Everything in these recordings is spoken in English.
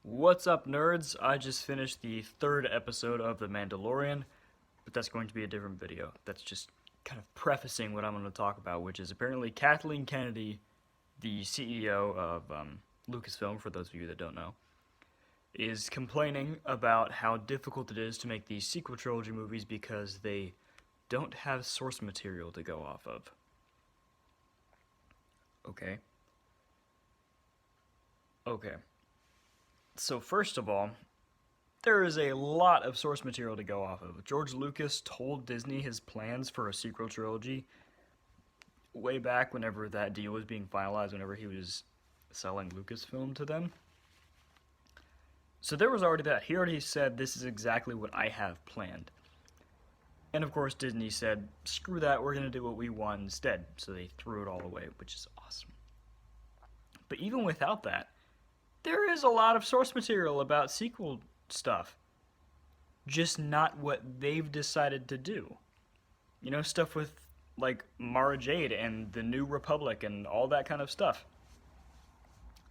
What's up, nerds? I just finished the third episode of The Mandalorian, but that's going to be a different video. That's just kind of prefacing what I'm going to talk about, which is apparently Kathleen Kennedy, the CEO of Lucasfilm, for those of you that don't know, is complaining about how difficult it is to make these sequel trilogy movies because they don't have source material to go off of. Okay. Okay. So first of all, there is a lot of source material to go off of. George Lucas told Disney his plans for a sequel trilogy way back whenever that deal was being finalized, whenever he was selling Lucasfilm to them. So there was already that. He already said, this is exactly what I have planned. And of course Disney said, screw that, we're going to do what we want instead. So they threw it all away, which is awesome. But even without that, there is a lot of source material about sequel stuff. Just not what they've decided to do. You know, stuff with, like, Mara Jade and the New Republic and all that kind of stuff.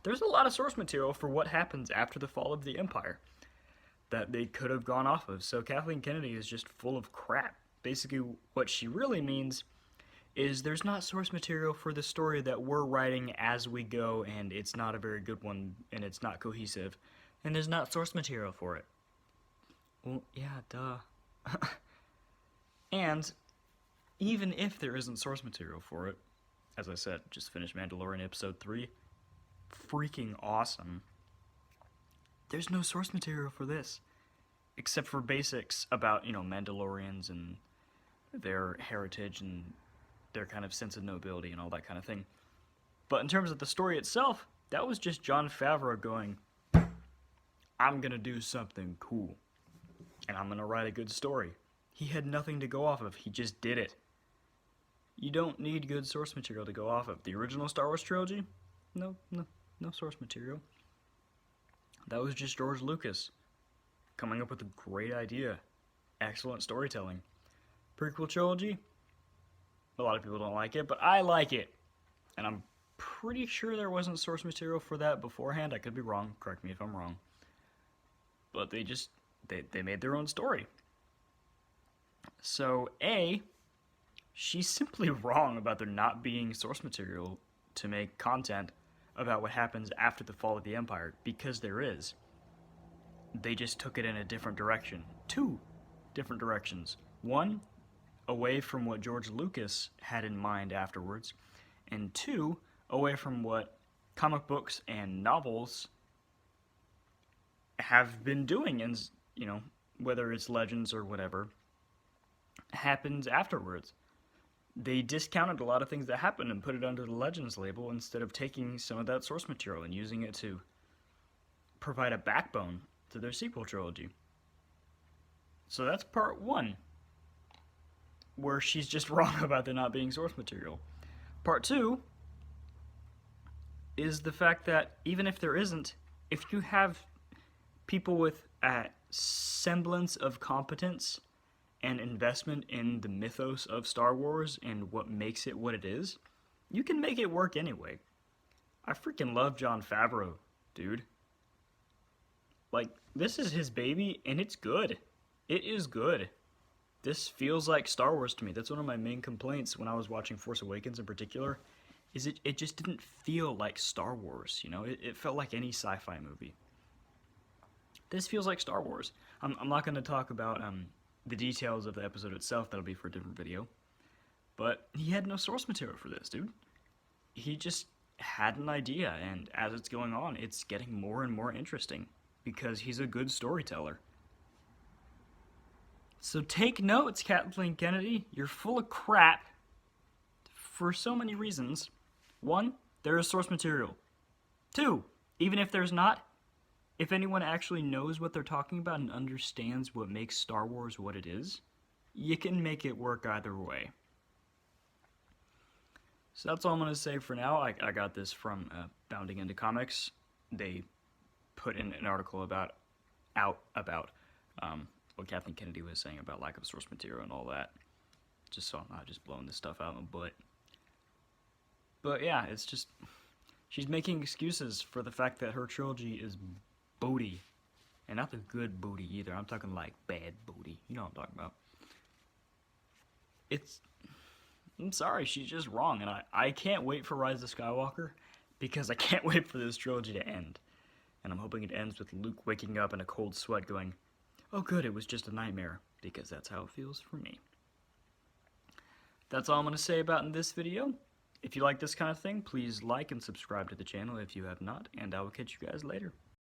There's a lot of source material for what happens after the fall of the Empire that they could have gone off of. So Kathleen Kennedy is just full of crap. Basically, what she really means is there's not source material for the story that we're writing as we go, and it's not a very good one, and it's not cohesive, and there's not source material for it. Well, yeah, duh. And even if there isn't source material for it, as I said, just finished Mandalorian episode 3, freaking awesome. There's no source material for this, except for basics about, you know, Mandalorians and their heritage and their kind of sense of nobility and all that kind of thing. But in terms of the story itself, that was just Jon Favreau going, I'm gonna do something cool, and I'm gonna write a good story. He had nothing to go off of, he just did it. You don't need good source material to go off of. The original Star Wars trilogy? No source material. That was just George Lucas coming up with a great idea. Excellent storytelling. Prequel trilogy? A lot of people don't like it, but I like it. And I'm pretty sure there wasn't source material for that beforehand. I could be wrong. Correct me if I'm wrong. But they made their own story. So, A, she's simply wrong about there not being source material to make content about what happens after the fall of the Empire, because there is. They just took it in a different direction. Two different directions. One, away from what George Lucas had in mind afterwards, and two, away from what comic books and novels have been doing, and, you know, whether it's Legends or whatever, happens afterwards. They discounted a lot of things that happened and put it under the Legends label instead of taking some of that source material and using it to provide a backbone to their sequel trilogy. So that's part one, where she's just wrong about there not being source material. Part two is the fact that even if there isn't, if you have people with a semblance of competence and investment in the mythos of Star Wars and what makes it what it is, you can make it work anyway. I freaking love Jon Favreau, dude. Like, this is his baby, and it's good. It is good. This feels like Star Wars to me. That's one of my main complaints when I was watching Force Awakens in particular, is it just didn't feel like Star Wars, you know? It felt like any sci-fi movie. This feels like Star Wars. I'm not going to talk about the details of the episode itself. That'll be for a different video. But he had no source material for this, dude. He just had an idea, and as it's going on, it's getting more and more interesting, because he's a good storyteller. So take notes, Kathleen Kennedy. You're full of crap for so many reasons. One, there is source material. Two, even if there's not, if anyone actually knows what they're talking about and understands what makes Star Wars what it is, you can make it work either way. So that's all I'm going to say for now. I got this from Bounding Into Comics. They put in an article about what Kathleen Kennedy was saying about lack of source material and all that. Just so I'm not just blowing this stuff out in the butt. But yeah, it's just, she's making excuses for the fact that her trilogy is booty. And not the good booty either. I'm talking like bad booty. You know what I'm talking about. I'm sorry, she's just wrong. And I can't wait for Rise of Skywalker because I can't wait for this trilogy to end. And I'm hoping it ends with Luke waking up in a cold sweat going, oh good, it was just a nightmare. Because that's how it feels for me. That's all I'm going to say about in this video. If you like this kind of thing, please like and subscribe to the channel if you have not. And I will catch you guys later.